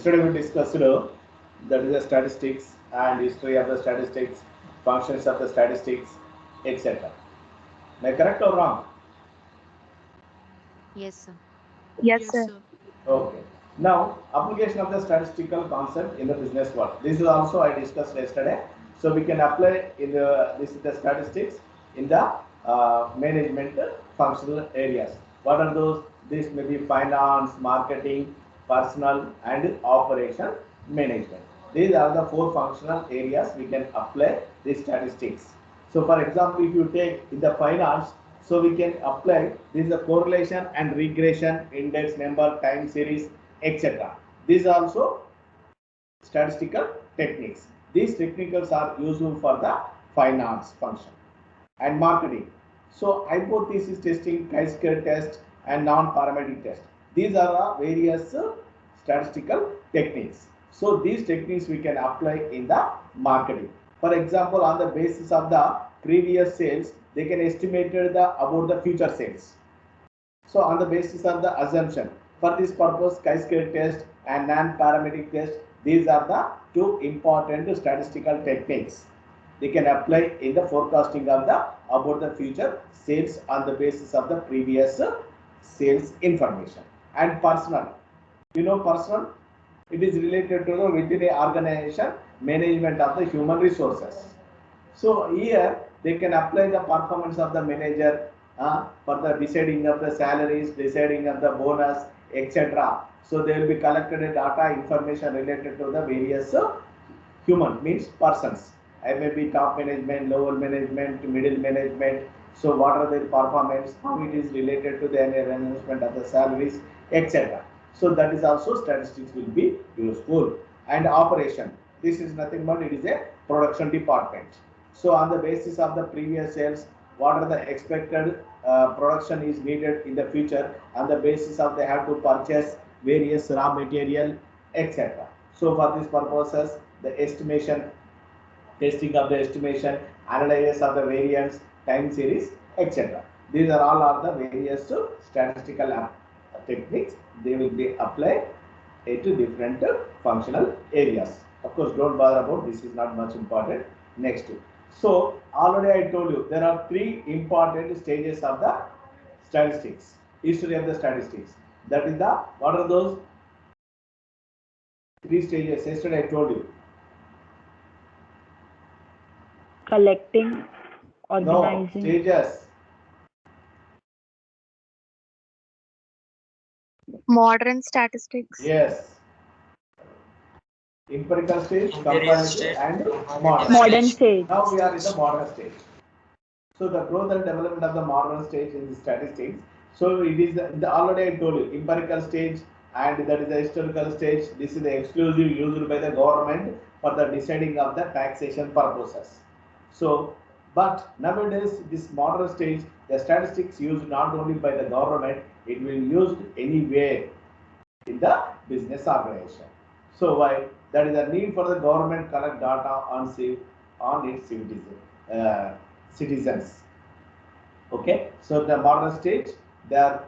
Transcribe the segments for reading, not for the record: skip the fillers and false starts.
Yesterday we discussed that is the statistics and history of the statistics, functions of the statistics, etc. Am I correct or wrong? Yes, sir. Yes, Yes, sir. sir. Okay. Now, application of the statistical concept in the business world. This is also I discussed yesterday. So we can apply in the statistics in the management functional areas. What are those? This may be finance, marketing, personal, and operation management. These are the four functional areas we can apply the statistics. So, for example, if you take in the finance, so we can apply this is a correlation and regression, index number, time series, etc. These are also statistical techniques. These technicals are useful for the finance function and marketing. So hypothesis testing, chi-square test, and non-parametric test. These are various statistical techniques. So these techniques we can apply in the marketing. For example, on the basis of the previous sales, they can estimate about the future sales. So on the basis of the assumption, for this purpose, chi-square test and non-parametric test, these are the two important statistical techniques. They can apply in the forecasting of the about the future sales on the basis of the previous sales information. And personal, personal, it is related to the within a organization management of the human resources. So here they can apply the performance of the manager for the deciding of the salaries, deciding of the bonus, etc. So they will be collected data information related to the various human means persons. I may be top management, lower management, middle management. So what are their performance, how it is related to the arrangement of the salaries, etc. So that is also statistics will be useful. And operation, this is nothing but it is a production department. So on the basis of the previous sales, what are the expected production is needed in the future, on the basis of they have to purchase various raw material, etc. So for these purposes, the estimation, testing of the estimation, analysis of the variance, time series, etc. These are all are the various statistical techniques. They will be applied to different functional areas. Of course, don't bother about this is not much important. Next. So already I told you there are three important stages of the statistics, history of the statistics. That is the, what are those three stages? Yesterday I told you. Collecting, No, organizing. stages. Modern statistics. Yes. Empirical stage, comparative, and modern. Modern stage. Now we are in the modern stage. So the growth and development of the modern stage in the statistics. So it is already I told you empirical stage and that is the historical stage. This is the exclusive used by the government for the deciding of the taxation purposes. So, but nowadays this modern stage, the statistics used not only by the government, it will used anywhere in the business organization. So why? That is a need for the government collect data on its citizens. Okay, so the modern stage, the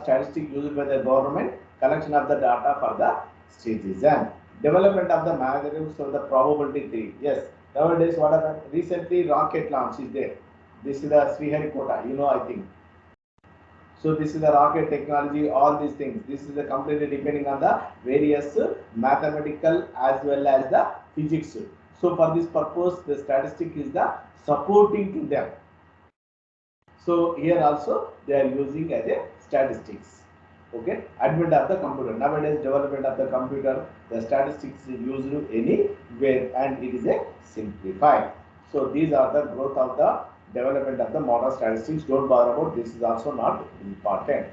statistic used by the government, collection of the data for the citizen, development of the measures of the probability theory. Yes, nowadays what happened? Recently, rocket launch is there. This is the Sriharikota, I think. So this is the rocket technology, all these things. This is the completely depending on the various mathematical as well as the physics. So for this purpose, the statistic is the supporting to them. So here also they are using as a statistics. Okay, advent of the computer. Nowadays development of the computer, the statistics is used anywhere and it is a simplified. So these are the growth of the development of the modern statistics. Don't bother about this is also not important.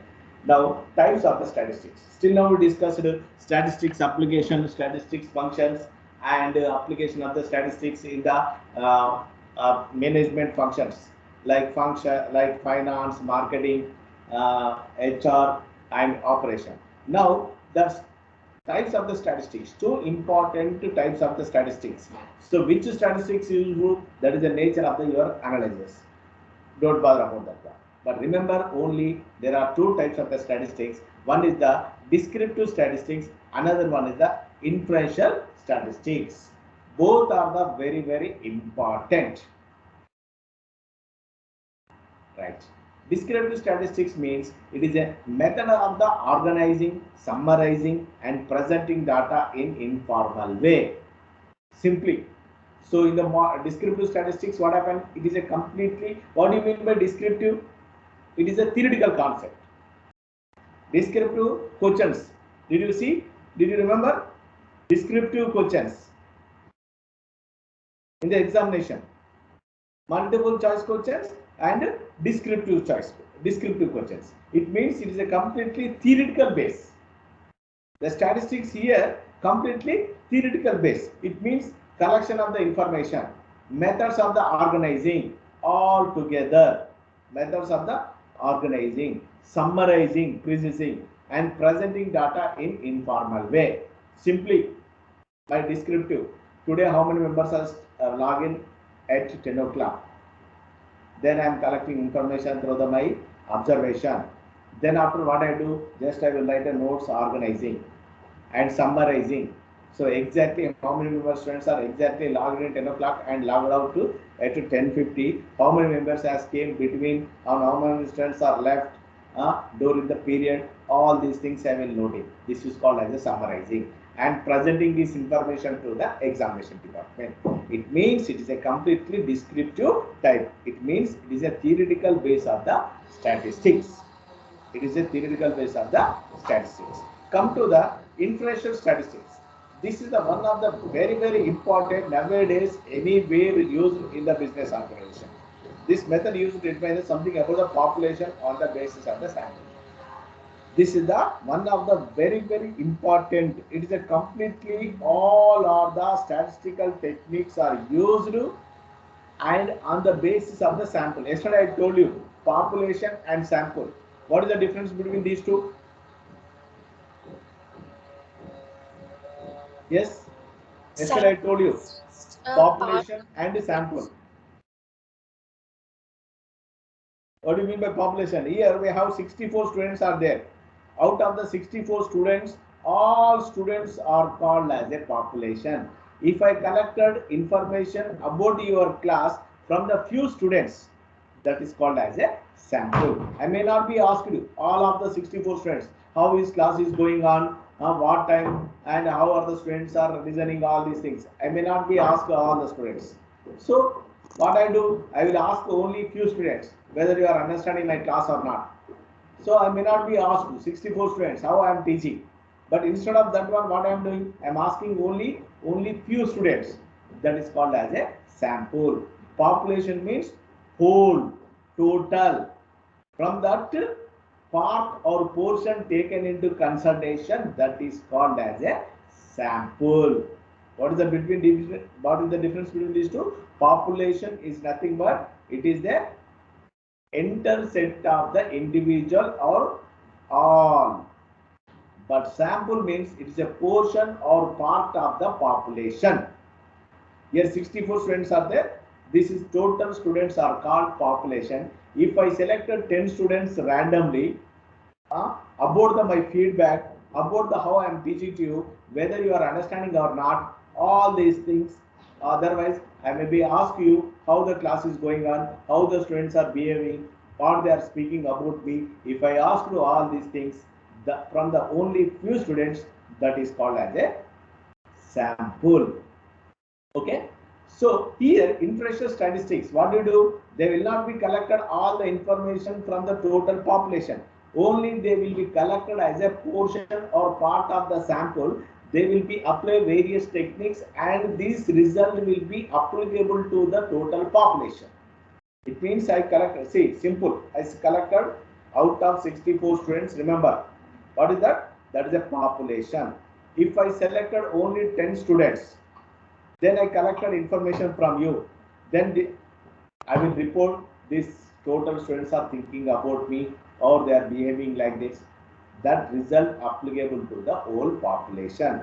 Now types of the statistics. Still now we discussed statistics application, statistics functions, and application of the statistics in the management functions like finance, marketing, HR, and operation. Now the types of the statistics, two important types of the statistics. So which statistics you use? That is the nature of your analysis. Don't bother about that one. But remember, only there are two types of the statistics. One is the descriptive statistics, another one is the inferential statistics. Both are the very, very important. Right. Descriptive statistics means it is a method of the organizing, summarizing and presenting data in informal way. Simply. So in the descriptive statistics, what happened? It is a completely, what do you mean by descriptive? It is a theoretical concept. Descriptive questions. Did you see? Did you remember? Descriptive questions in the examination. Multiple choice questions and descriptive questions. It means it is a completely theoretical base. The statistics here completely theoretical base. It means collection of the information, methods of the organizing all together, methods of the organizing, summarizing, precising and presenting data in informal way. Simply by descriptive. Today how many members are login at 10 o'clock? Then I am collecting information through my observation. Then after what I do, just I will write a notes organizing and summarizing. So exactly how many members students are exactly logged in 10 o'clock and logged out to at 10:50. How many members has came between and how many students are left during the period. All these things I will note it. This is called as a summarizing and presenting this information to the examination department. It means it is a completely descriptive type. It means it is a theoretical base of the statistics. It is a theoretical base of the statistics. Come to the inferential statistics. This is the one of the very, very important nowadays anywhere used in the business organization. This method used to determine something about the population on the basis of the sample. This is the one of the very, very important. It is a completely all of the statistical techniques are used and on the basis of the sample. Yesterday I told you population and sample. What is the difference between these two? Yes, yesterday I told you population and sample. What do you mean by population? Here we have 64 students are there. Out of the 64 students, all students are called as a population. If I collected information about your class from the few students, that is called as a sample. I may not be asked you all of the 64 students how his class is going on, what time and how are the students are listening, all these things. I may not be asked all the students. So what I do, I will ask only few students whether you are understanding my class or not. So I may not be asked 64 students how I am teaching. But instead of that one, what I am doing, I am asking only few students. That is called as a sample. Population means whole, total. From that part or portion taken into consideration, that is called as a sample. What is the difference between these two? Population is nothing but it is the entire set of the individual or all. But sample means it is a portion or part of the population. Here 64 students are there. This is total students are called population. If I selected 10 students randomly, about my feedback, about how I am teaching to you, whether you are understanding or not, all these things. Otherwise, I may be ask you how the class is going on, how the students are behaving, what they are speaking about me. If I ask you all these things from the only few students, that is called as a sample. Okay. So here inferential statistics, what do? They will not be collected all the information from the total population. Only they will be collected as a portion or part of the sample. They will be apply various techniques and this result will be applicable to the total population. It means I collected, see, simple, I collected out of 64 students, remember, what is that? That is a population. If I selected only 10 students, then I collected information from you, then I will report this total students are thinking about me or they are behaving like this. That result applicable to the whole population.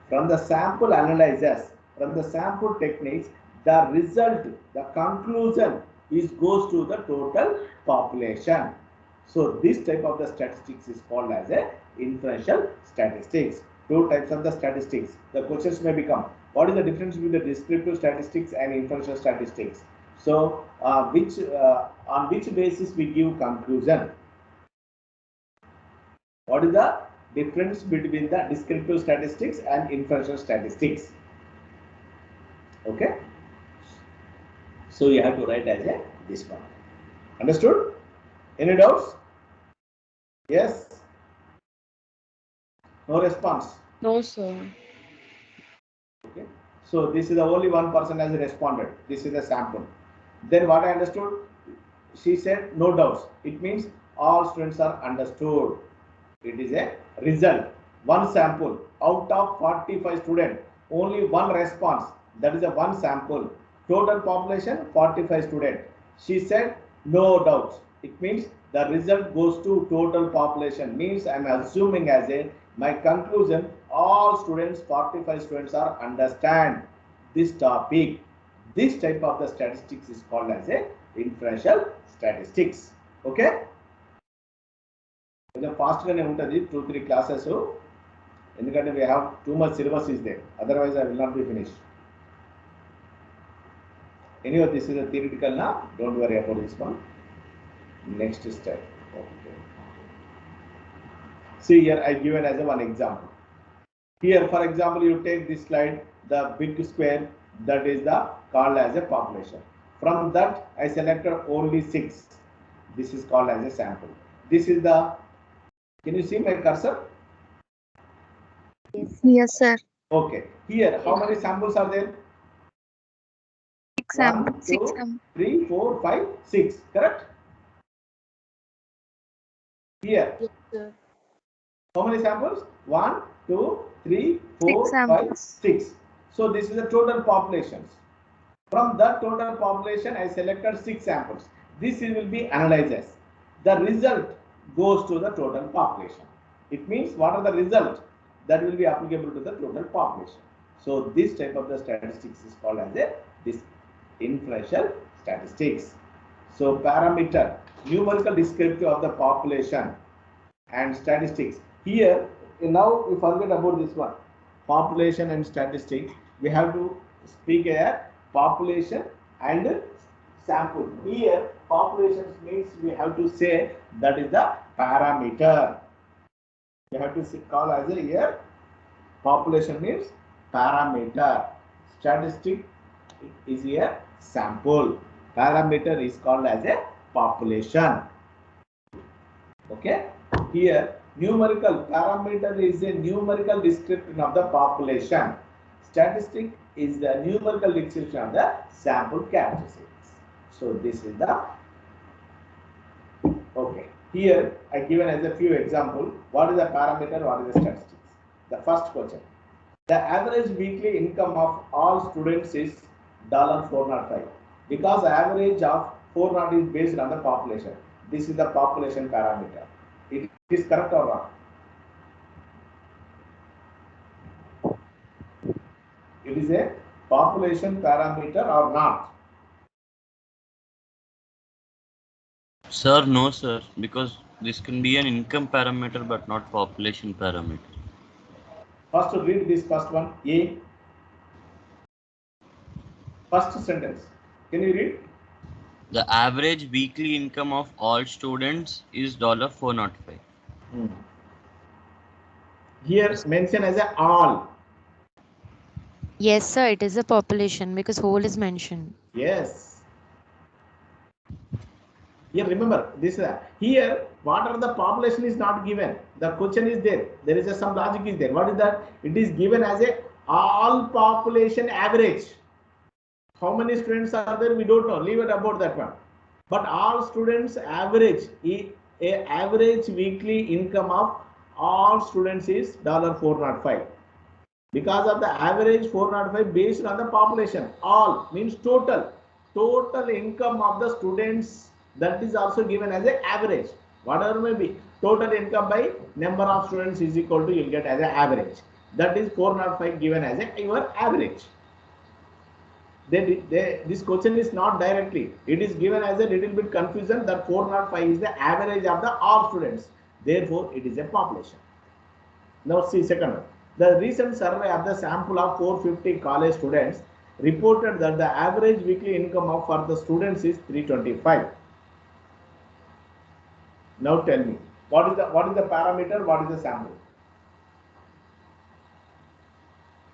From the sample analysis, from the sample techniques, the result, the conclusion is goes to the total population. So this type of the statistics is called as a inferential statistics. Two types of the statistics. The questions may become, what is the difference between the descriptive statistics and inferential statistics? So on which basis we give conclusion? What is the difference between the descriptive statistics and inferential statistics? Okay. So you have to write as a this one. Understood? Any doubts? Yes. No response. No, sir. Okay. So this is the only one person has responded. This is the sample. Then what I understood? She said no doubts. It means all students are understood. It is a result. One sample out of 45 students, only one response. That is a one sample. Total population 45 students. She said no doubts. It means the result goes to total population. Means I am assuming as a my conclusion, all students, 45 students are understand this topic. This type of the statistics is called as a inferential statistics. Okay? కొంచెం fast గానే ఉంటుంది 2-3 classes ఎందుకంటే we have too much syllabus is there, otherwise I will not be finished. Anyway, this is a theoretical now, don't worry about this one. Next step. Okay. See here I given as a one example. Here for example you take this slide, the big square, that is the called as a population. From that I selected only 6. This is called as a sample. This is the, can you see my cursor? Yes, sir. Okay. Here how many samples are there? 6 samples. 1, 2, 3, 4, 5, 6. Correct? Here. Yes, sir. How many samples? 1, 2, 3, 4, 6 5, samples. 6. So this is the total populations. From that total population, I selected 6 samples. This will be analyzed. The result goes to the total population. It means what are the results that will be applicable to the total population. So this type of the statistics is called as a this inferential statistics. So parameter, numerical descriptive of the population and statistics. Here now we forget about this one, population and statistics. We have to speak a population and sample. Here population means we have to say that is the parameter. We have to call as a here population means parameter. Statistic is here sample. Parameter is called as a population. Okay. Here numerical parameter is a numerical description of the population. Statistic is the numerical description of the sample characteristics. So this is the, okay. Here I given as a few example. What is the parameter? What is the statistics? The first question. The average weekly income of all students is $405. Because the average of 400 is based on the population. This is the population parameter. It is correct or wrong? It is a population parameter or not? Sir, no sir, because this can be an income parameter but not population parameter. First read this first one, A. First sentence. Can you read? The average weekly income of all students is $405. Here mention as a all. Yes, sir, it is a population because whole is mentioned. Yes. Here remember this here what are the population is not given. The question is there. There is some logic is there. What is that? It is given as a all population average. How many students are there? We don't know. Leave it about that one. But all students average, a average weekly income of all students is $405. Because of the average 405 based on the population. All means total income of the students, that is also given as an average. Whatever may be, total income by number of students is equal to, you'll get as an average. That is 405 given as a your average. This question is not directly. It is given as a little bit confusion that 405 is the average of the all students. Therefore, it is a population. Now see second one. The recent survey of the sample of 450 college students reported that the average weekly income for the students is 325. Now tell me, what is the parameter? What is the sample?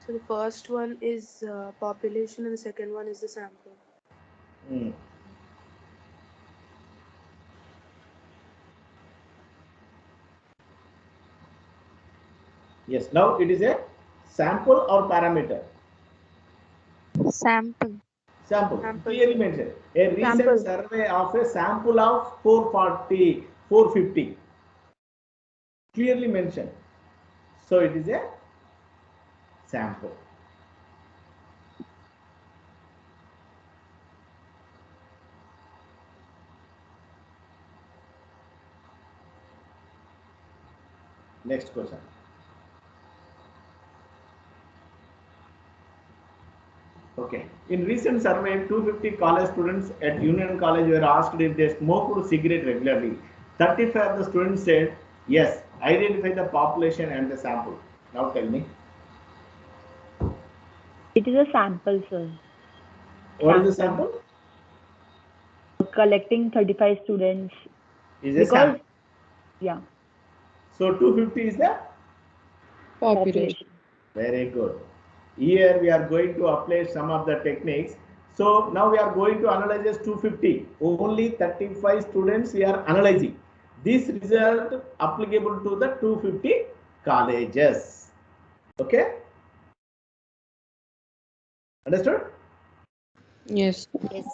So the first one is population and the second one is the sample. Yes, now it is a sample or parameter? Sample. Sample. Sample. Clearly mentioned. A recent Sample. survey of a sample of 440, 450. Clearly mentioned. So it is a sample. Next question. Okay. In recent survey, 250 college students at Union College were asked if they smoked cigarette regularly. 35 of the students said yes. Identify the population and the sample. Now tell me. It is a sample, sir. What is the sample? Collecting 35 students. Is a Because, sample. yeah, So 250 is the population. very good. Here we are going to apply some of the techniques. So now we are going to analyze as 250. Only 35 students we are analyzing. This result applicable to the 250 colleges. Okay? Understood? Yes.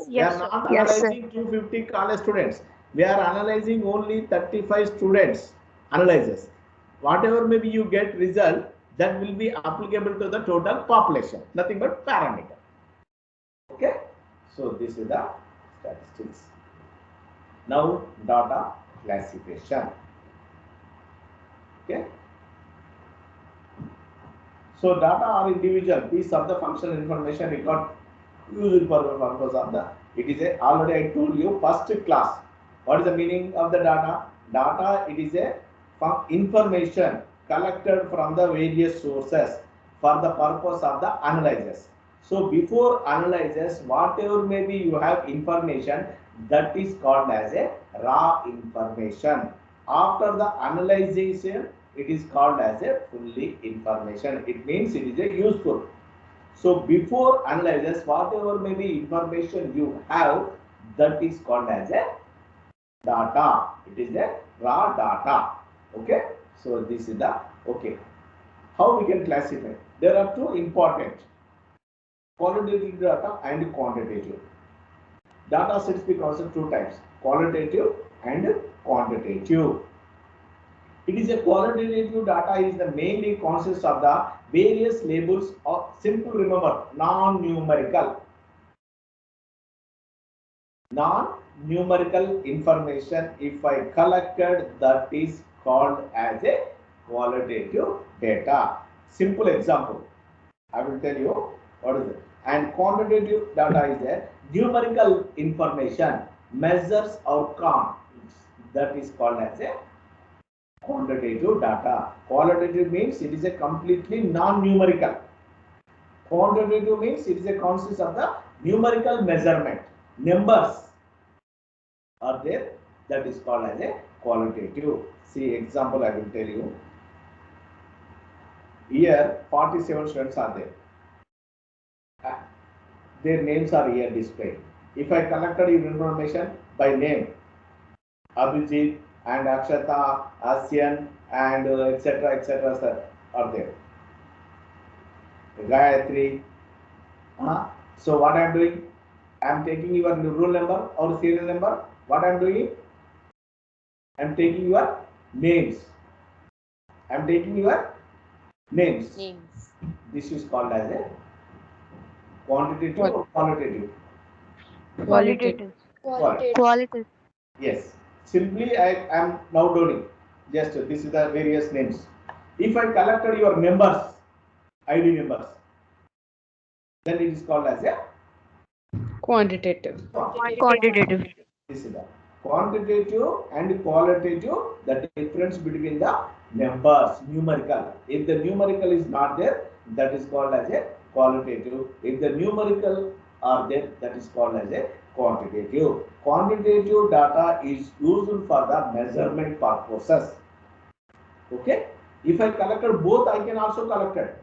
We are not Yes, sir. analyzing 250 college students. We are analyzing only 35 students. Analyzes. Whatever maybe you get result, that will be applicable to the total population. Nothing but parameter. Okay. So this is the statistics. Now data classification. Okay. So data are individual piece of the functional information record used for the purpose of the. It is a already I told you first class. What is the meaning of the data? Data, it is a information collected from the various sources for the purpose of the analysis. So before analysis, whatever maybe you have information, that is called as a raw information. After the analyzation, it is called as a fully information. It means it is a useful. So before analysis, whatever maybe information you have, that is called as a data. It is a raw data. Okay. So this is the okay. How we can classify? There are two important qualitative data and quantitative. Data sets be considered two types: qualitative and quantitative. It is a qualitative data is the mainly consists of the various labels of simple remember non-numerical information. If I collected, that is called as a qualitative data. Simple example. I will tell you what is it. And quantitative data is a numerical information measures outcome. That is called as a quantitative data. Qualitative means it is a completely non-numerical. Quantitative means it is a consists of the numerical measurement. Numbers are there. That is called as a qualitative. See example I will tell you. Here 47 students are there. Their names are here displayed. If I collected your information by name, Abhijit and Akshata, Asyan and etc. are there. Gayatri. So what I am doing? I am taking your roll number or serial number. What I am doing? I am taking your names. I am taking your names. This is called as a quantitative or qualitative? Qualitative. Qualitative. Yes. Simply I am now doing. Just this is the various names. If I collected your members, ID numbers, then it is called as a Quantitative. Quantitative. This is the quantitative and qualitative, the difference between the numbers, numerical. If the numerical is not there, that is called as a qualitative. If the numerical are there, that is called as a quantitative. Quantitative data is used for the measurement purposes. Okay. If I collected both, I can also collect it.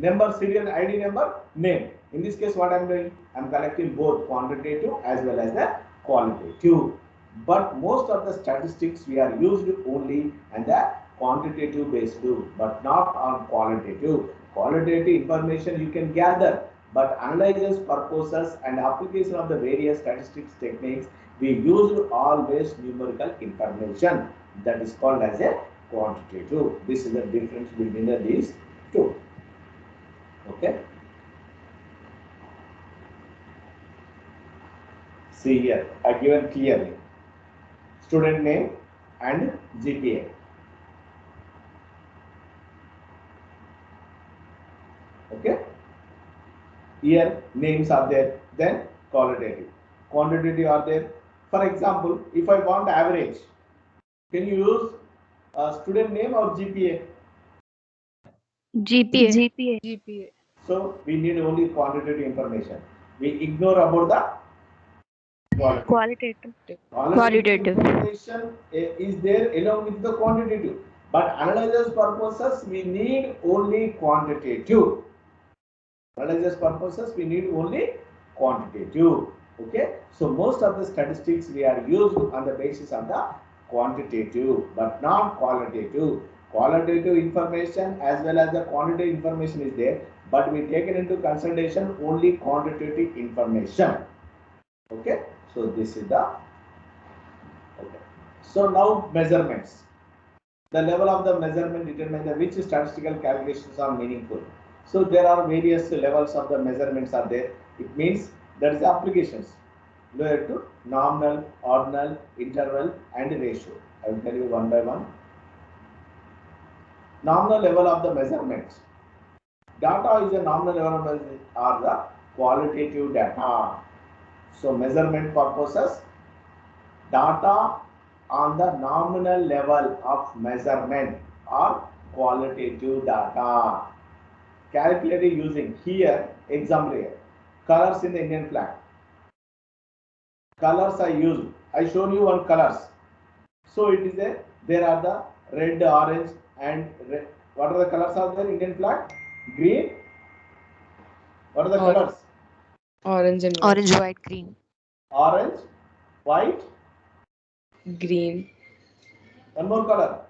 Number, serial ID number, name. In this case, what I am doing? I am collecting both quantitative as well as the qualitative. But most of the statistics we are used only and the quantitative based, but not on qualitative. Qualitative information you can gather, but analysis purposes and application of the various statistics techniques, we use always numerical information. That is called as a quantitative. This is the difference between these two. Okay. See here, I given clearly student name and GPA. Okay. Here names are there, then qualitative. Quantitative are there. For example, if I want average, can you use student name or GPA? GPA. GPA. So we need only quantitative information. We ignore about the qualitative. Qualitative. Information is there along with the quantitative, but analysis purposes we need only quantitative. Analysis purposes we need only quantitative. Okay, so most of the statistics we are used on the basis of the quantitative, but not qualitative. Qualitative information as well as the quantitative information is there, but we taken into consideration only quantitative information. Okay, so this is the okay. So now measurements. The level of the measurement determines which statistical calculations are meaningful. So there are various levels of the measurements are there. It means there is applications lower to nominal, ordinal, interval, and ratio. I will tell you one by one. Nominal level of the measurements. Data is a nominal level of measurement are the qualitative data. So measurement purposes, data on the nominal level of measurement are qualitative data. Calculated using here example here. Colors in the Indian flag. Colors I used. I shown you one colors. So it is a there are the red, orange, and red. What are the colors of the Indian flag? Green. What are the colors? Orange and white. Orange, white, green. Orange, white, Green. one more color.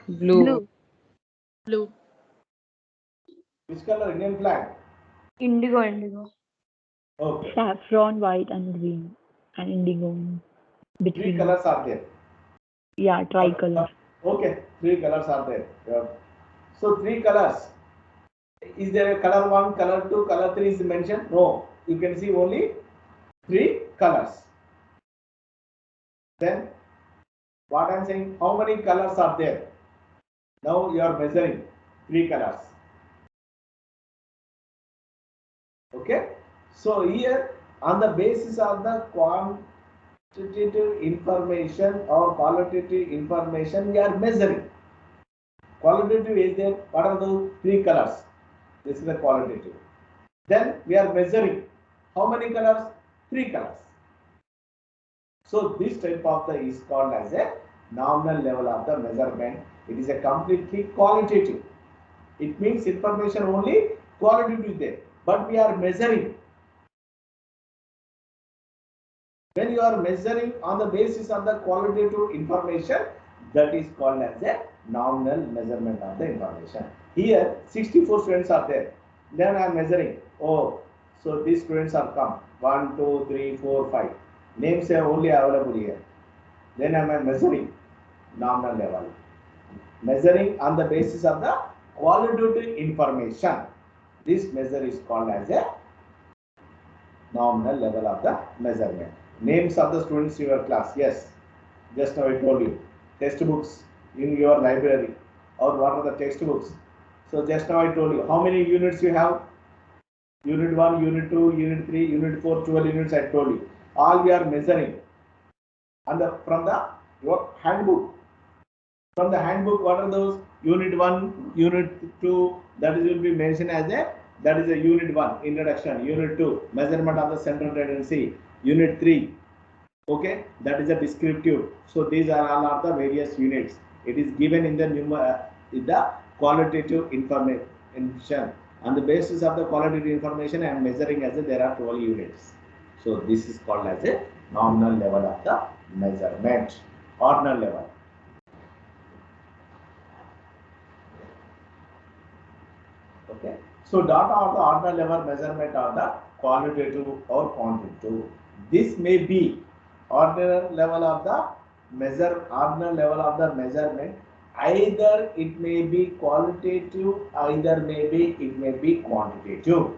Blue. Blue. Which color? Indian flag. Indigo. Okay. Saffron, white, and green, and indigo. Three Between. colors are there. Yeah, tricolor. Okay, three colors are there. Yeah. So three colors. Is there a color 1, color 2, color 3 is mentioned? No. You can see only three colors. Then what I am saying, how many colors are there? Now you are measuring three colors. Okay. So here on the basis of the quantitative information or qualitative information we are measuring. Qualitative is there. What are those three colors? This is the qualitative. Then we are measuring how many colors? Three colors. So this type of the is called as a nominal level of the measurement. It is a completely qualitative. It means information only qualitative is there, but we are measuring. When you are measuring on the basis of the qualitative information, that is called as a nominal measurement of the information. Here 64 students are there. Then I am measuring. Oh, so these students have come. 1, 2, 3, 4, 5. Names are only available here. Then I am measuring nominal level. Measuring on the basis of the qualitative information. This measure is called as a nominal level of the measurement. Names of the students in your class. Yes, just now I told you. Textbooks in your library, or what are the textbooks? So just now I told you how many units you have. Unit 1, Unit 2, Unit 3, Unit 4, 12 units I told you. All we are measuring. And from your handbook. From the handbook, what are those? Unit 1, Unit 2, that is will be mentioned as that is a Unit 1, introduction. Unit 2, measurement of the central tendency. Unit 3, okay, that is a descriptive. So these are all of the various units. It is given in the qualitative information. On the basis of the qualitative information, I am measuring as there are 12 units. So this is called as a nominal level of the measurement, ordinal level. Okay. So data of the ordinal level measurement are the qualitative or quantitative. This may be ordinal level of the ordinal level of the measurement. Either it may be qualitative, either it may be quantitative.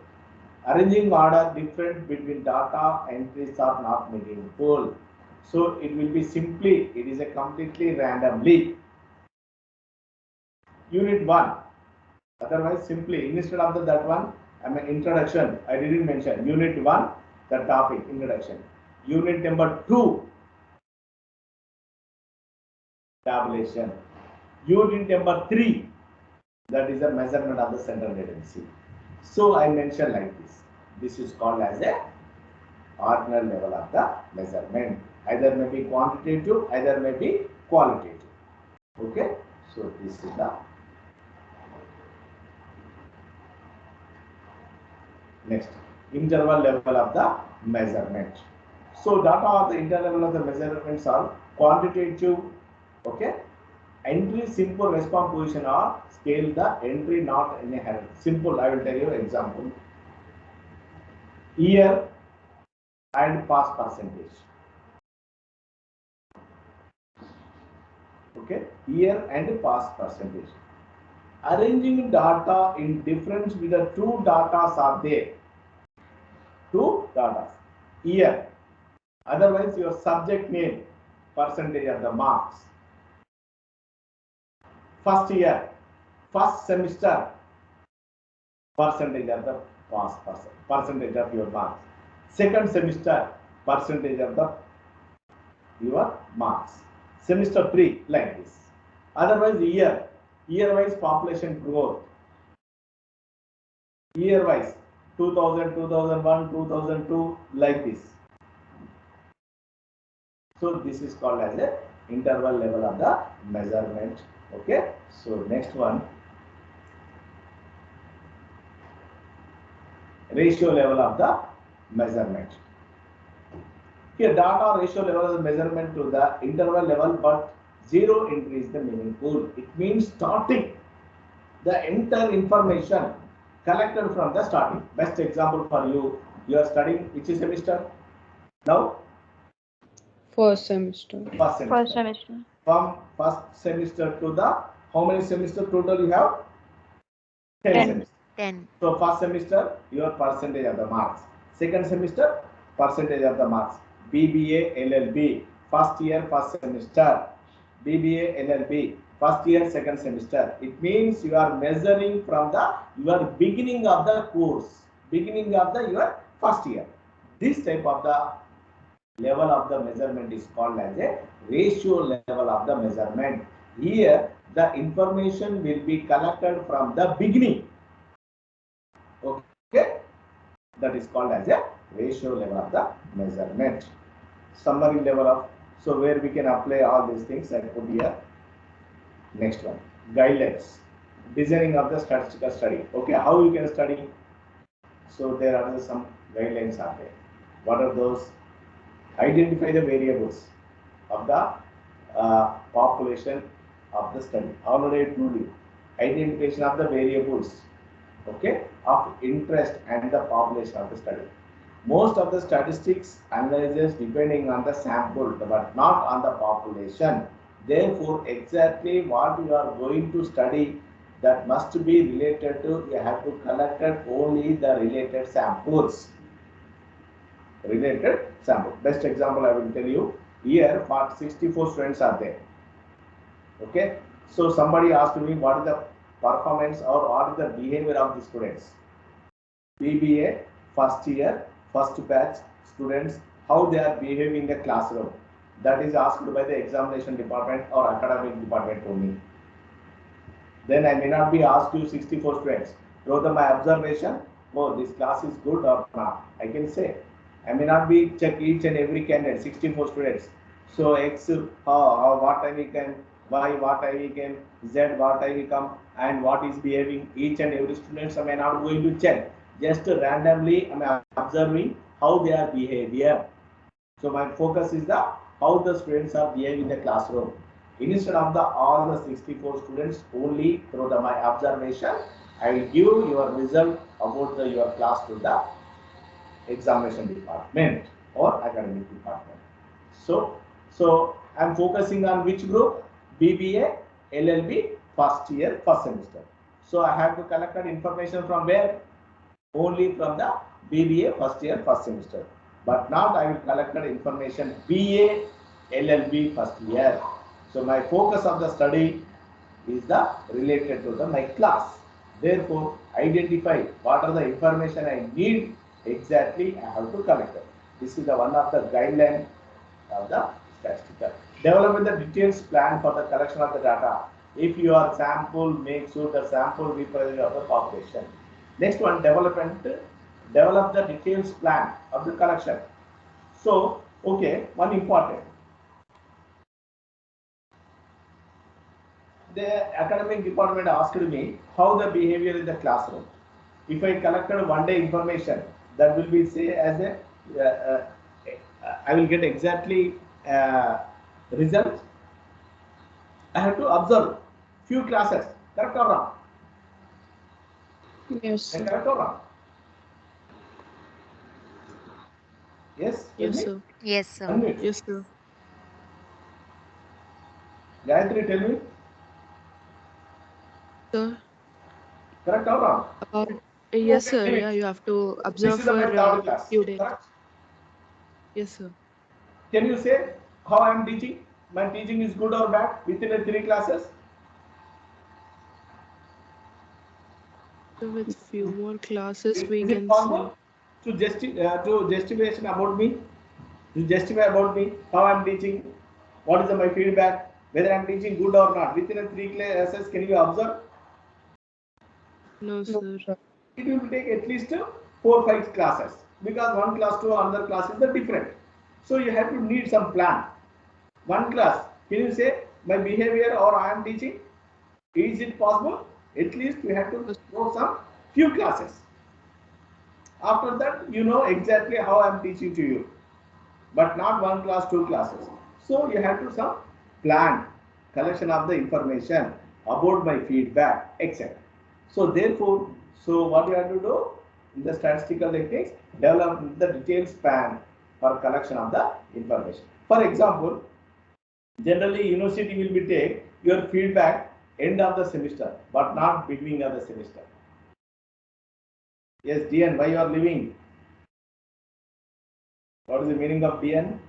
Arranging order different between data entries are not meaningful. So it will be simply, it is a completely randomly. Unit 1. Otherwise, simply instead of that one, I mean introduction. I didn't mention Unit 1, the topic introduction. Unit number 2, tabulation. Unit number 3, that is the measurement of the central tendency. So I mentioned like this. This is called as a ordinal level of the measurement. Either may be quantitative, either may be qualitative. Okay. So this is the next interval level of the measurement. So data of the interval level of the measurements are quantitative. Okay. Entry simple response position or scale the entry not inherent. Simple, I will tell you example. Year and pass percentage. Okay, year and pass percentage. Arranging data in difference with the two datas are there. Two datas. Year. Otherwise, your subject name, percentage of the marks. First year, first semester, percentage of the pass percentage of your marks. Second semester, percentage of your marks. Semester 3, like this. Otherwise, year-wise population growth. Year-wise, 2000, 2001, 2002, like this. So this is called as a interval level of the measurement. Okay. So next one, ratio level of the measurement. Here data ratio level of the measurement to the interval level, but zero entry is the meaningful. It means starting the entire information collected from the starting. Best example for you, you are studying which semester now? First semester. First semester. From first semester to the, how many semester total you have? 10 semesters. 10. So first semester, your percentage of the marks. Second semester, percentage of the marks. BBA, LLB, first year, first semester. BBA, LLB, first year, second semester. It means you are measuring from your beginning of the course, beginning of your first year. This type of the level of the measurement is called as a ratio level of the measurement. Here, the information will be collected from the beginning. Okay, that is called as a ratio level of the measurement. Summary level of, so where we can apply all these things, I put here. Next one, guidelines, designing of the statistical study. Okay, how you can study? So there are some guidelines are there. What are those? Identify the variables of the population of the study. Already I told you, identification of the variables, okay, of interest and the population of the study. Most of the statistics analysis depending on the sample, but not on the population. Therefore, exactly what you are going to study, that must be related to, you have to collect only the related samples. Related sample. Best example I will tell you. Here, 64 students are there. Okay. So somebody asked me what is the performance or what is the behavior of the students. BBA first year, first batch students, how they are behaving in the classroom. That is asked by the examination department or academic department only. Then I may not be asked to 64 students. Rather my observation, oh, this class is good or not. I can say. I may not be check each and every candidate, 64 students. So X, what time he can, Y, what time he can, Z, what time he come, and what is behaving each and every students. I may not going to check. Just randomly, I am observing how they are behavior. So my focus is the how the students are behaving in the classroom. Instead of the all the 64 students, only through the my observation, I will give your result about your class to the examination department or academic department. So I'm focusing on which group? BBA, LLB, first year, first semester. So I have to collect that information from where? Only from the BBA first year, first semester. But now I will collect that information BA, LLB first year. So my focus of the study is the related to my class. Therefore, identify what are the information I need exactly I have to collect it. This is the one of the guideline of the statistical. Developing the details plan for the collection of the data. If your sample makes you the sample representative of the population. Next one, develop the details plan of the collection. So, okay, one important. The academic department asked me how the behavior in the classroom. If I collected one day information, that will be say as a I will get exactly result. I have to observe few classes. Correct or wrong? Yes, sir. Correct or wrong? Yes. Tell Yes, me. sir. Yes, sir. Unmute. Yes, sir. Gayatri, tell me. Sir. Correct or wrong? Yes, sir. Yeah, you have to This observe is for my third class. few days. Correct? Yes, sir. Can you say how I am teaching? My teaching is good or bad within the 3 classes? So with few more classes, we Is it can possible say. to justify about me? To justify about me how I am teaching? What is my feedback? Whether I am teaching good or not within the 3 classes? Can you observe? No, No, sir. sir. It will take at least 4-5 classes because one class to another class is the different. So you have to need some plan. One class, can you say my behavior or I am teaching? Is it possible? At least you have to go some few classes. After that, you know exactly how I am teaching to you, but not one class, 2 classes. So you have to some plan, collection of the information about my feedback, etc. So therefore, so what you have to do in the statistical techniques, develop the detailed span for collection of the information. For example, generally university will be take your feedback end of the semester, but not beginning of the semester. Yes, DN, why you are leaving? What is the meaning of DN?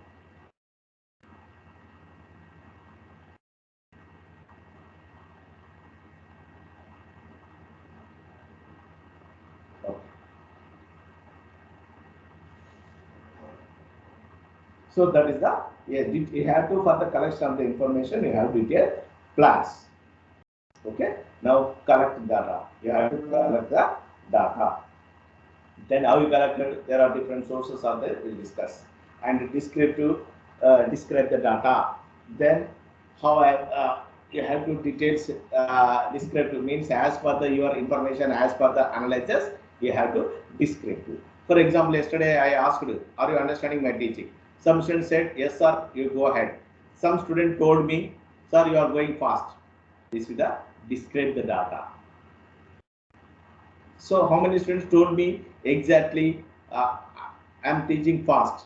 Okay. So that is the, yes, you have to for the collection of the information, you have detailed plans. Okay, now collect data. You have to collect the data. Then how you collect it? There are different sources are there. We'll discuss and describe the data. Then how you have to details describe means as per the your information as per the analysis you have to describe. For example, yesterday I asked you, are you understanding my teaching? Some students said yes sir, you go ahead. Some student told me, sir, you are going fast. This is the describe the data. So how many students told me exactly I am teaching fast,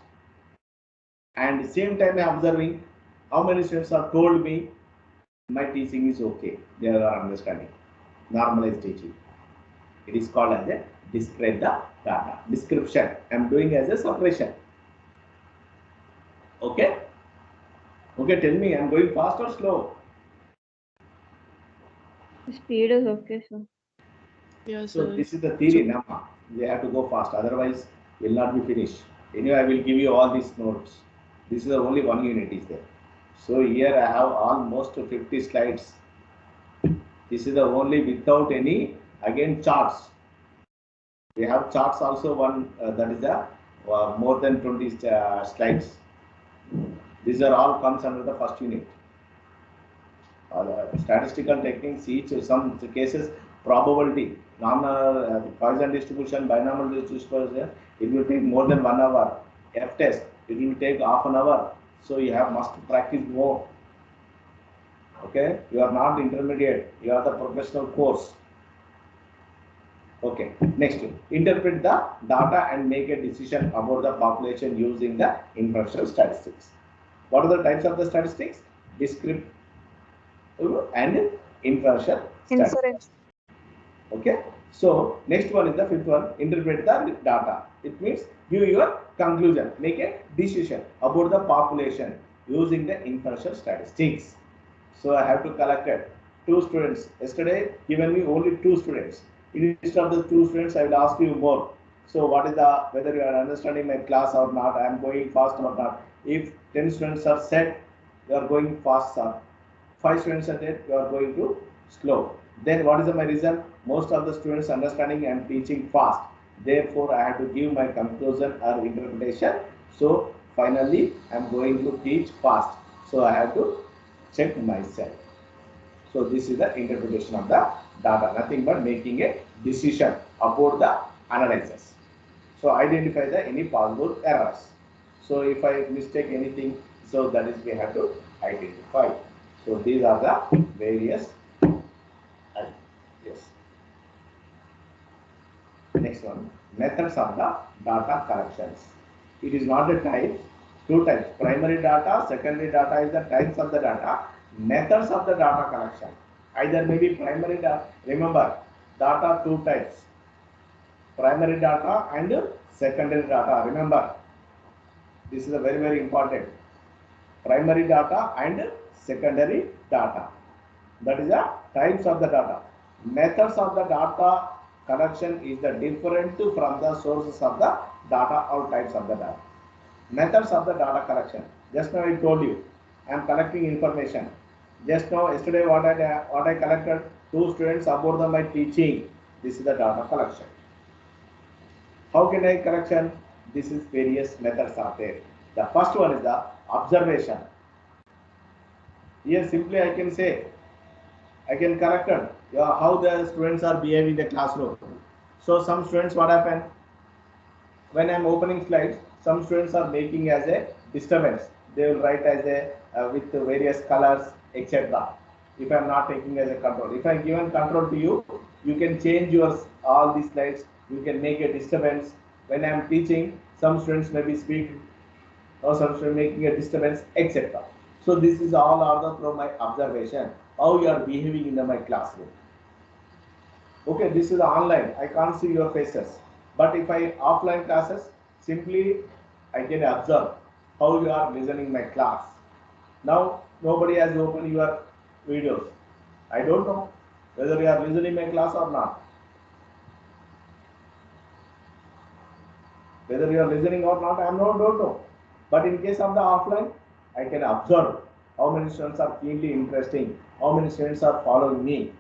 and same time I am observing how many students are told me my teaching is okay, they are understanding, normalized teaching. It is called as a describe the data. Description I am doing as a separation. Okay, okay, tell me I am going fast or slow? Speed is okay, sir. Yes, So sir. this is the theory, Nama. We have to go fast, otherwise will not be finished. Anyway, I will give you all these notes. This is the only one unit is there. So here I have almost 50 slides. This is the only without any again charts. We have charts also one that is the more than 20 slides. These are all comes under the first unit. Statistical techniques, each some cases probability, nominal Poisson distribution, binomial distribution, it will take more than 1 hour. F test, it will take half an hour. So you have must practice more. Okay, you are not intermediate, you are the professional course. Okay, next, interpret the data and make a decision about the population using the inferential statistics. What are the types of the statistics? Descriptive and inferential statistics. Inference. Okay, so next one is the fifth one, interpret the data. It means give your conclusion, make a decision about the population using the inferential statistics. So I have to collect 2 students. Yesterday given me only 2 students. Instead of the 2 students, I will ask you more. So what is the, whether you are understanding my class or not, I am going fast or not. If 10 students are set, you are going fast, sir. 5 students are there, you are going to slow. Then what is my reason? Most of the students understanding and teaching fast. Therefore, I have to give my conclusion or interpretation. So finally, I am going to teach fast. So I have to check myself. So this is the interpretation of the data, nothing but making a decision about the analysis. So identify the any possible errors. So if I mistake anything, so that is we have to identify. So these are the various. Yes. Next one, methods of the data collections. It is not a type, 2 types. Primary data, secondary data is the types of the data. Methods of the data collection. Either maybe primary data. Remember, data 2 types. Primary data and secondary data. Remember, this is a very, very important. Primary data and secondary data. That is the types of the data. Methods of the data collection is the different from the sources of the data or types of the data. Methods of the data collection. Just now I told you, I am collecting information. Just now, yesterday what I collected, 2 students about my teaching. This is the data collection. How can I collection? This is various methods are there. The first one is the observation. Here simply I can say, I can collect how the students are behaving in the classroom. So some students, what happen? When I am opening slides, some students are making as a disturbance. They will write as a with various colors, etc. If I am not taking as a control. If I am given control to you, you can change your all these slides. You can make a disturbance. When I am teaching, some students may be speaking, or some students making a disturbance, etc. So this is all order from my observation. How you are behaving in my classroom. Okay, this is online. I can't see your faces. But if I offline classes, simply I can observe how you are listening my class. Now nobody has opened your videos. I don't know whether you are listening my class or not. Whether you are listening or not, I don't know. But in case of the offline, I can observe how many students are keenly interesting, how many students are following me,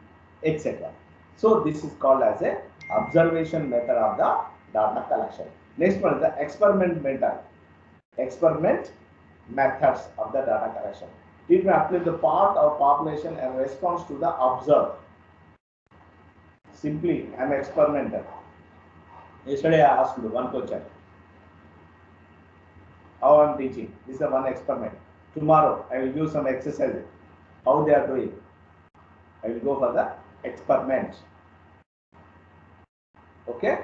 etc. So this is called as a observation method of the data collection. Next one is the experiment method. Experiment methods of the data collection. It may apply the part of population and response to the observed. Simply, I am experimenter. Yesterday I asked you one question. How I am teaching. This is one experiment. Tomorrow I will give some exercises. How they are doing. I will go for the experiment. Okay.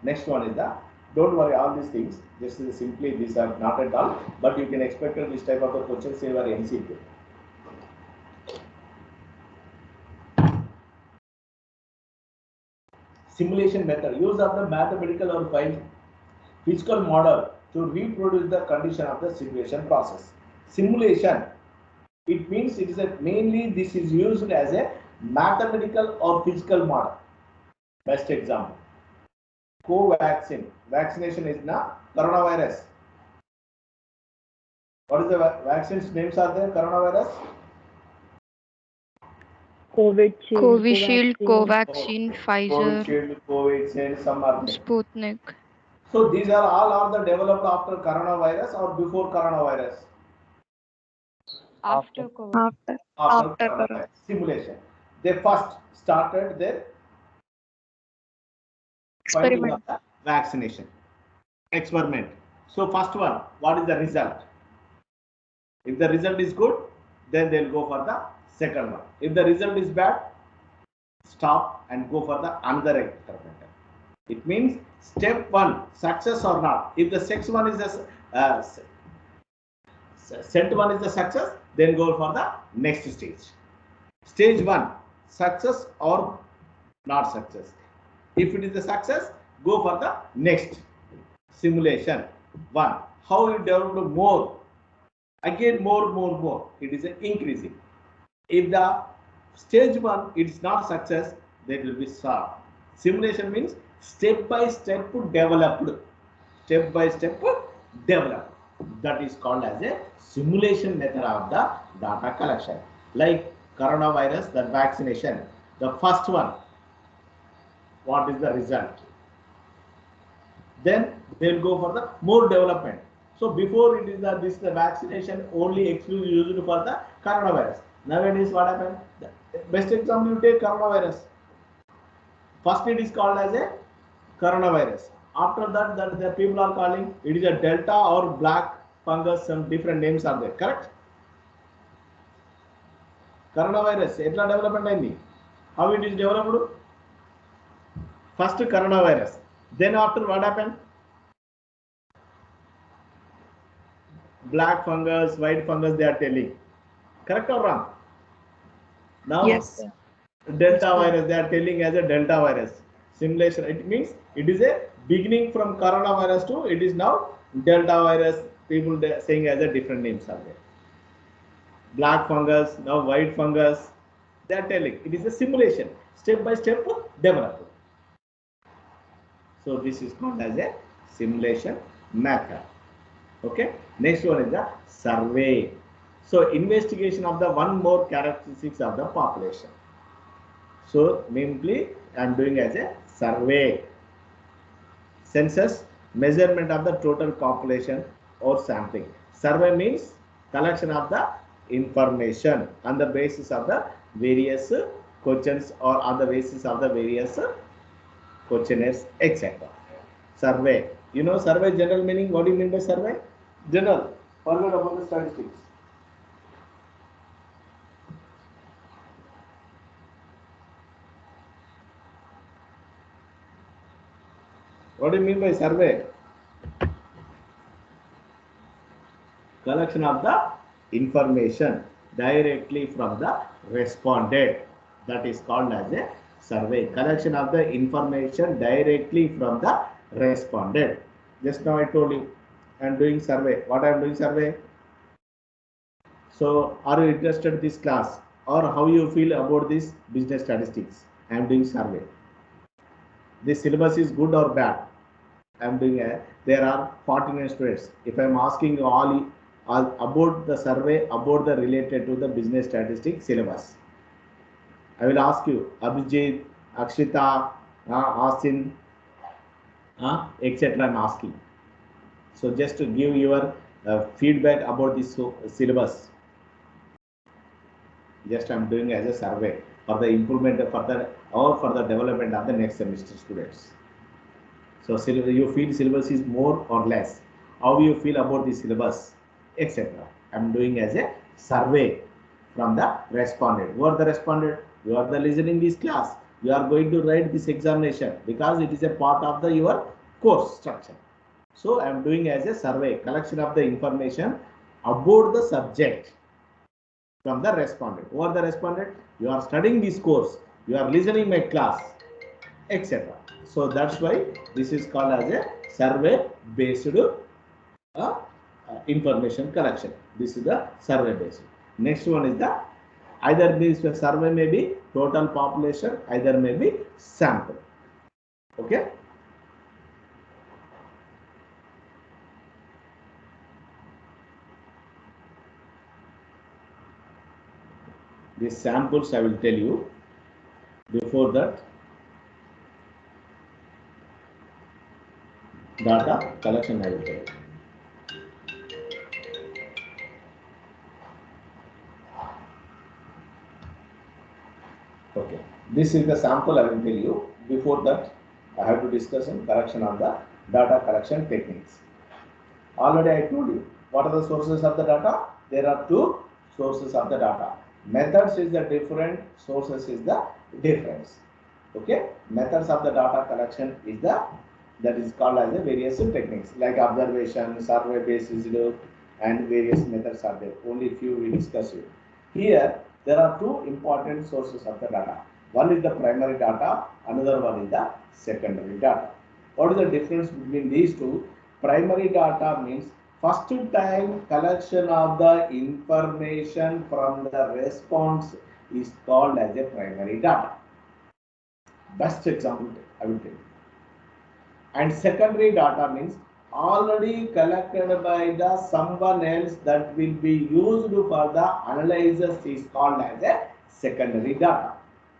Next one is the, don't worry all these things. Just simply these are not at all. But you can expect this type of a questions in your MCQ. Simulation method. Use of the mathematical or physical model to reproduce the condition of the situation process. Simulation, it means it is mainly this is used as a mathematical or physical model. Best example. Covaxin. Vaccination is na coronavirus. What is the vaccines names are there? Coronavirus. Covishield, Covishield, Covaxin. Covaxin, Pfizer, Covishield, Covaxin, some are there. Sputnik. So these are all are the developed after coronavirus or before coronavirus? After COVID. After coronavirus. Simulation. They first started their finding of the vaccination. Experiment. So first one, what is the result? If the result is good, then they'll go for the second one. If the result is bad, stop and go for the another experiment. It means step one, success or not. If the sex one is the set one is the success, then go for the next stage. Stage one, success or not success. If it is the success, go for the next simulation. One, how you develop more. Again, more. It is increasing. If the stage one it's not success, then it will be solved. Simulation means step by step developed. Step by step developed. That is called as a simulation method of the data collection. Like coronavirus, the vaccination, the first one, what is the result? Then they will go for the more development. So before it is the vaccination only exclusively used for the coronavirus. Nowadays what happened? The best example you take coronavirus. First it is called as a coronavirus. After that, the people are calling it is a delta or black fungus. Some different names are there. Correct? Coronavirus. Etla development aindi. How it is developed? First coronavirus. Then after what happened? Black fungus, white fungus, they are telling. Correct or wrong? Now, Yes. Delta virus, they are telling as a Delta virus. Simulation, it means it is a beginning from coronavirus to it is now Delta virus. People saying as a different names are there. Black fungus, now white fungus. They are telling it is a simulation, step by step developed. So this is called as a simulation method. Okay. Next one is the survey. So investigation of the one more characteristics of the population. So mainly I am doing as a survey. Census, measurement of the total population or sampling. Survey means collection of the information on the basis of the various questions or on the basis of the various questionnaires, etc. Survey. You know survey general meaning. What do you mean by survey? General. Forget about the statistics. What do you mean by survey? Collection of the information directly from the respondent. That is called as a survey. Collection of the information directly from the respondent. Just now I told you I am doing survey. What I am doing survey? So are you interested in this class or how you feel about this business statistics? I am doing survey. This syllabus is good or bad? I am doing there are 49 students. If I am asking you all about the survey, about the related to the business statistics syllabus, I will ask you Abhijit, Akshita, Asin, etc. I am asking. So just to give your feedback about this syllabus. Just I am doing as a survey for the improvement for the development of the next semester students. So you feel syllabus is more or less. How you feel about the syllabus, etc. I am doing as a survey from the respondent. Who are the respondent? You are the listening this class. You are going to write this examination because it is a part of your course structure. So I am doing as a survey, collection of the information about the subject from the respondent. Who are the respondent? You are studying this course. You are listening my class, etc. So that's why this is called as a survey based information collection. This is the survey based. Next one is the Either this survey may be total population, either may be sample. Okay. These samples I will tell you. Before that, data collection I will tell you. Okay, this is the sample I will tell you. Before that, I have to discuss in correction of the data collection techniques. Already I told you, what are the sources of the data? There are two sources of the data. Methods is the different, sources is the difference. Okay, methods of the data collection is the, that is called as the various techniques like observation, survey based and various methods are there. Only few we discuss it. Here, there are two important sources of the data. One is the primary data, another one is the secondary data. What is the difference between these two? Primary data means first time collection of the information from the response is called as a primary data. Best example I will take. And secondary data means already collected by the someone else that will be used for the analysis is called as a secondary data.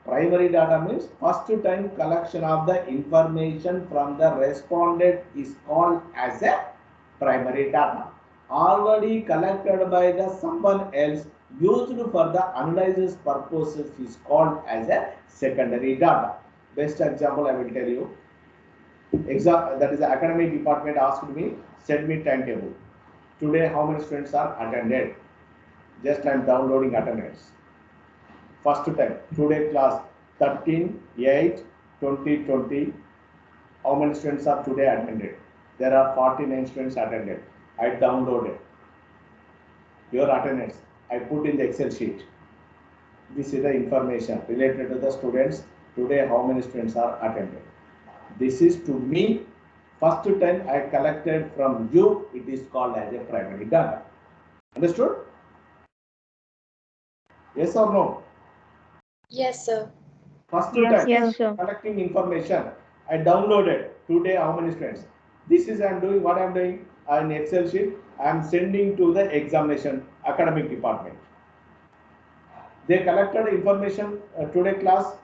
Primary data means first time collection of the information from the respondent is called as a primary data. Already collected by the someone else used for the analysis purposes is called as a secondary data. Best example I will tell you. That is the academic department asked me, send me timetable. Today how many students are attended? Just I am downloading attendance. First time, today class 13/8/2020. How many students are today attended? There are 49 students attended. I downloaded your attendance. I put in the Excel sheet. This is the information related to the students. Today how many students are attended? This is to me, first time I collected from you, it is called as a primary data. Understood? Yes or no? Yes, sir. First Yes, time yes, sir. collecting information, I downloaded today how many students. This is I am doing what I am doing in Excel sheet. I am sending to the examination academic department. They collected information today class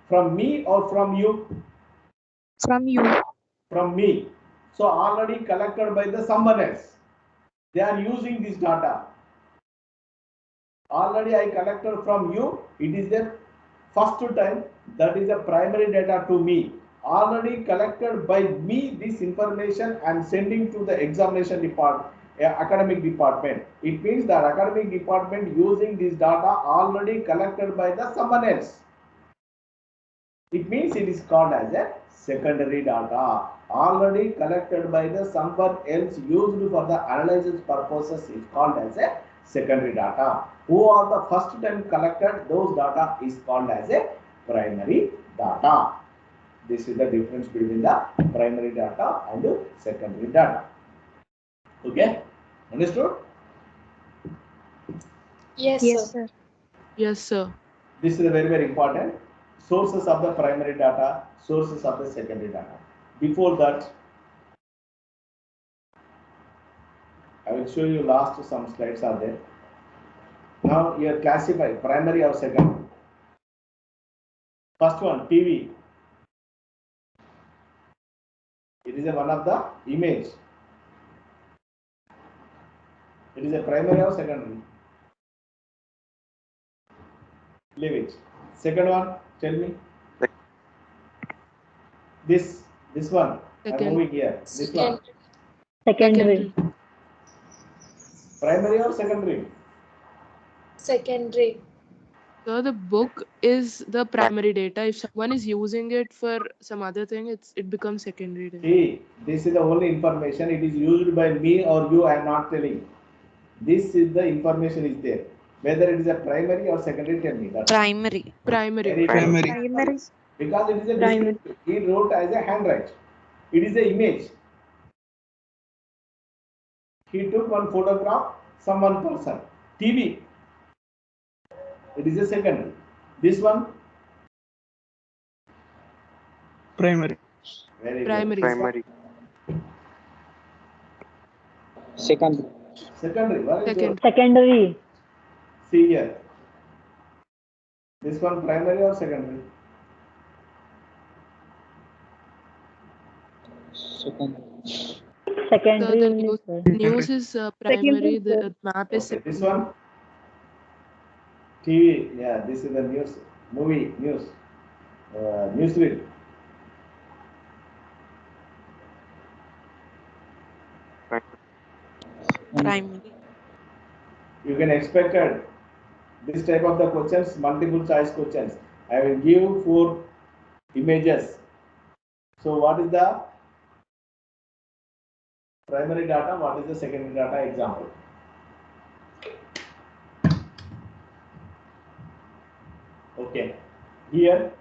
from me or from you? From you. From me. So already collected by the someone else. They are using this data. Already I collected from you. It is the first time, that is a primary data to me. Already collected by me this information I am sending to the examination department, academic department. It means that academic department using this data already collected by the someone else. It means it is called as a secondary data. Already collected by the someone else used for the analysis purposes is called as a secondary data. Who are the first time collected, those data is called as a primary data. This is the difference between the primary data and the secondary data. Okay, understood? Yes, Yes, sir. sir. Yes, sir. This is very, very important. Sources of the primary data, sources of the secondary data. Before that, I will show you last some slides are there. Now here classify primary or secondary. First one, TV. It is one of the image. It is a primary or secondary? Leave it. Second one, tell me. This one. I'm Second. moving here. This one. Secondary. Primary or secondary? Secondary. So the book is the primary data. If someone is using it for some other thing, it becomes secondary data. See, this is the only information. It is used by me or you. I am not telling. This is the information is there. Whether it is a primary or secondary, tell me that. Primary. Primary. Very good. Primary. Because it is a Primary. descriptive. He wrote as a handwrite. It is a image. He took one photograph, some one person. TV. It is a secondary. This one, Primary. very Primary. good. This one, Secondary. secondary. What is your Second. Secondary. see here? This one primary or secondary? Secondary. So Secondary the only, news, sir. news is primary. The map is Okay, this secondary. one TV. Yeah, this is the news, movie, news, newsreel. Primary. You can expect this type of the questions, multiple choice questions. I will give 4 images. So what is the primary data? What is the secondary data? Example. Okay. Here,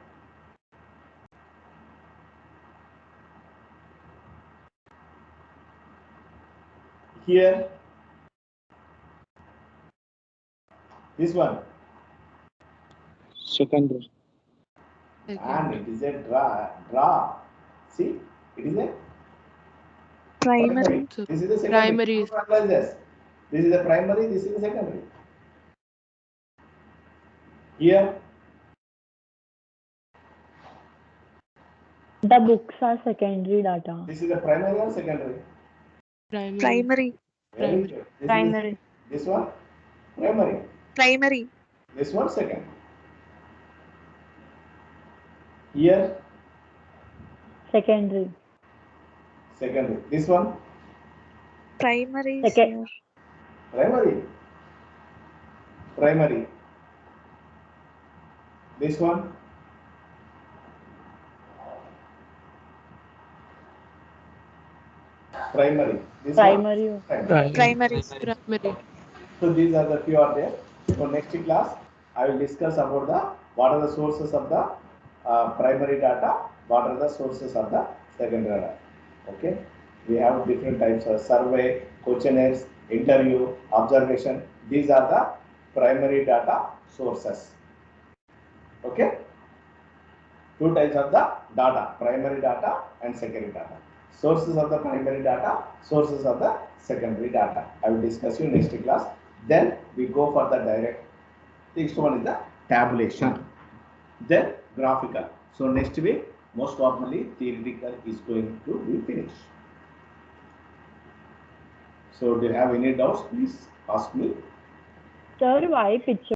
this one, Secondary. and Second. it is a draw. See, it is a Primary. So This is the secondary. primary. Don't analyze this. This is the primary. This is the secondary. Here, The books are secondary data. this is the primary or secondary. Primary. Primary. Very Primary. good. This Primary. Is, this one primary. Primary. This one second. Here, Secondary. secondary. This one Primary, Second. sir. primary. Primary. This one primary. This Primary. one primary. Primary. Primary. So these are the few are there. For next class, I will discuss about the what are the sources of the primary data, what are the sources of the secondary data. Okay, we have different types of survey, questionnaires, interview, observation. These are the primary data sources. Okay, 2 types of the data: primary data and secondary data. Sources of the primary data, sources of the secondary data. I will discuss you next class. Then we go for the direct. Next one is the tabulation. Then graphical. So next week, most probably theoretical is going to be finished. So do you have any doubts? Please ask me. Sir, why picture?